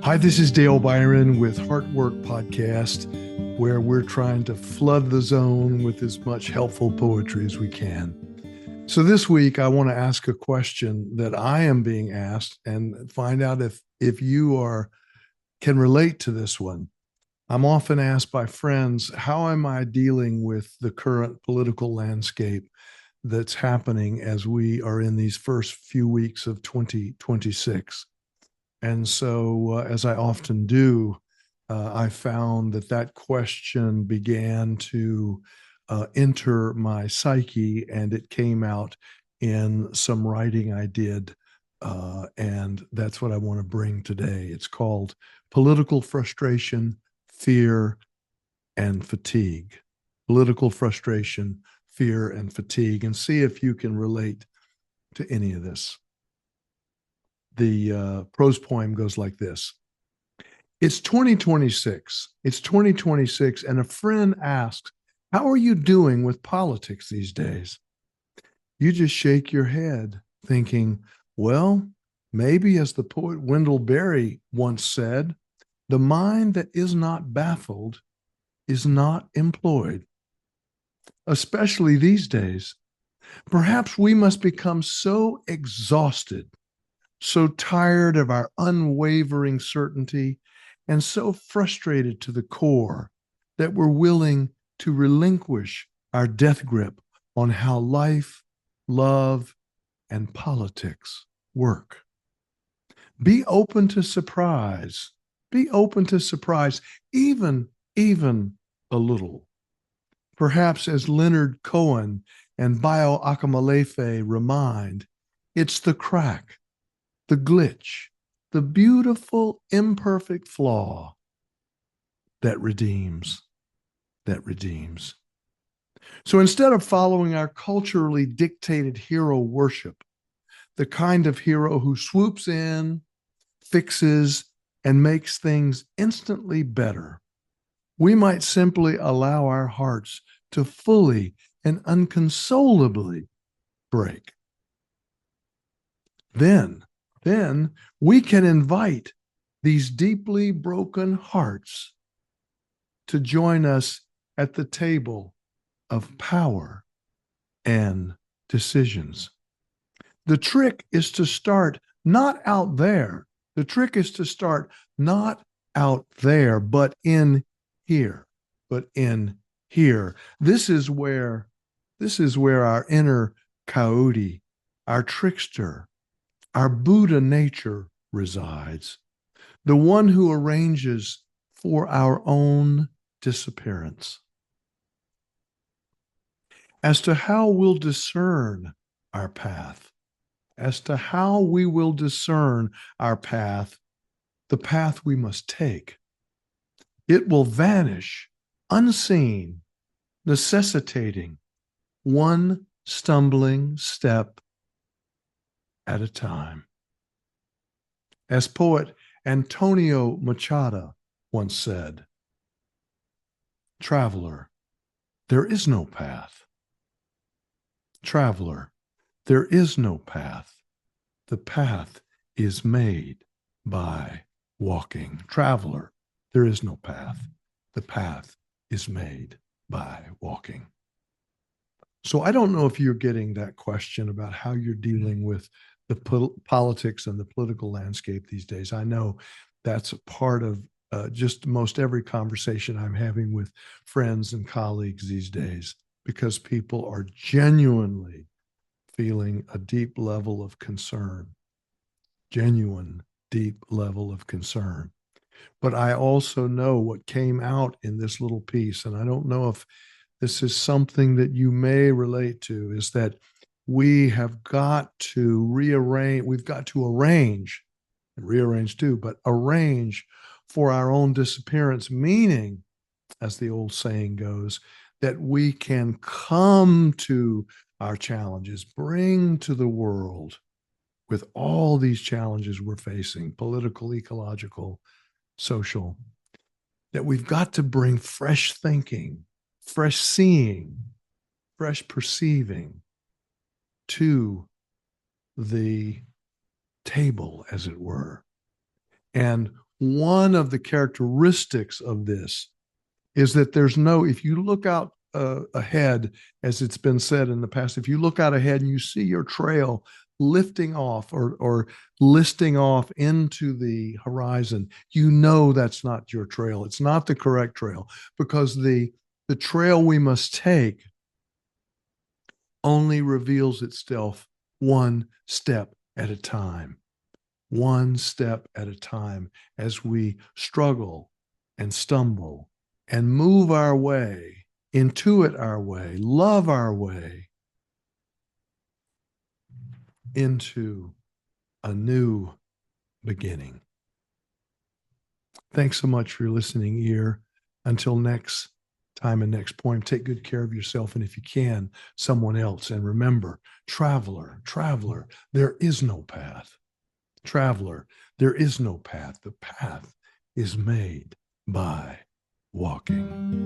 Hi, this is Dale Byron with Heart Work Podcast, where we're trying to flood the zone with as much helpful poetry as we can. So this week, I want to ask a question that I am being asked and find out if you can relate to this one. I'm often asked by friends, how am I dealing with the current political landscape that's happening as we are in these first few weeks of 2026? And so, as I often do, I found that question began to enter my psyche, and it came out in some writing I did. And that's what I want to bring today. It's called Political Frustration, Fear, and Fatigue. Political frustration, fear, and fatigue, and see if you can relate to any of this. The prose poem goes like this. It's 2026. It's 2026, and a friend asks, how are you doing with politics these days? You just shake your head, thinking, well, maybe as the poet Wendell Berry once said, the mind that is not baffled is not employed. Especially these days, perhaps we must become so exhausted, so tired of our unwavering certainty, and so frustrated to the core that we're willing to relinquish our death grip on how life, love, and politics work. Be open to surprise. Be open to surprise, even a little. Perhaps as Leonard Cohen and Bio Akamalefe remind, it's the crack, the glitch, the beautiful, imperfect flaw that redeems, that redeems. So instead of following our culturally dictated hero worship, the kind of hero who swoops in, fixes, and makes things instantly better, we might simply allow our hearts to fully and unconsolably break. Then we can invite these deeply broken hearts to join us at the table of power and decisions. The trick is to start not out there. The trick is to start not out there, but in here. But in here. This is where our inner coyote, our trickster, our Buddha nature resides, the one who arranges for our own disappearance. As to how we'll discern our path, as to how we will discern our path, the path we must take, it will vanish unseen, necessitating one stumbling step at a time. As poet Antonio Machado once said, traveler, there is no path. Traveler, there is no path. The path is made by walking. Traveler, there is no path. The path is made by walking. So I don't know if you're getting that question about how you're dealing with the politics and the political landscape these days. I know that's a part of just most every conversation I'm having with friends and colleagues these days, because people are genuinely feeling a deep level of concern, genuine, deep level of concern. But I also know what came out in this little piece, and I don't know if this is something that you may relate to, is that we have got to rearrange, we've got to arrange, and rearrange too, but arrange for our own disappearance, meaning, as the old saying goes, that we can come to our challenges, bring to the world with all these challenges we're facing, political, ecological, social, that we've got to bring fresh thinking, fresh seeing, fresh perceiving to the table, as it were. And one of the characteristics of this is that there's no, if you look out ahead, as it's been said in the past, if you look out ahead and you see your trail lifting off or listing off into the horizon, you know that's not your trail. It's not the correct trail, because the trail we must take only reveals itself one step at a time, one step at a time, as we struggle and stumble and move our way, intuit our way, love our way into a new beginning. Thanks so much for your listening ear. Until next time and next point, take good care of yourself, and if you can, someone else. And remember, traveler, there is no path. Traveler, there is no path. The path is made by walking.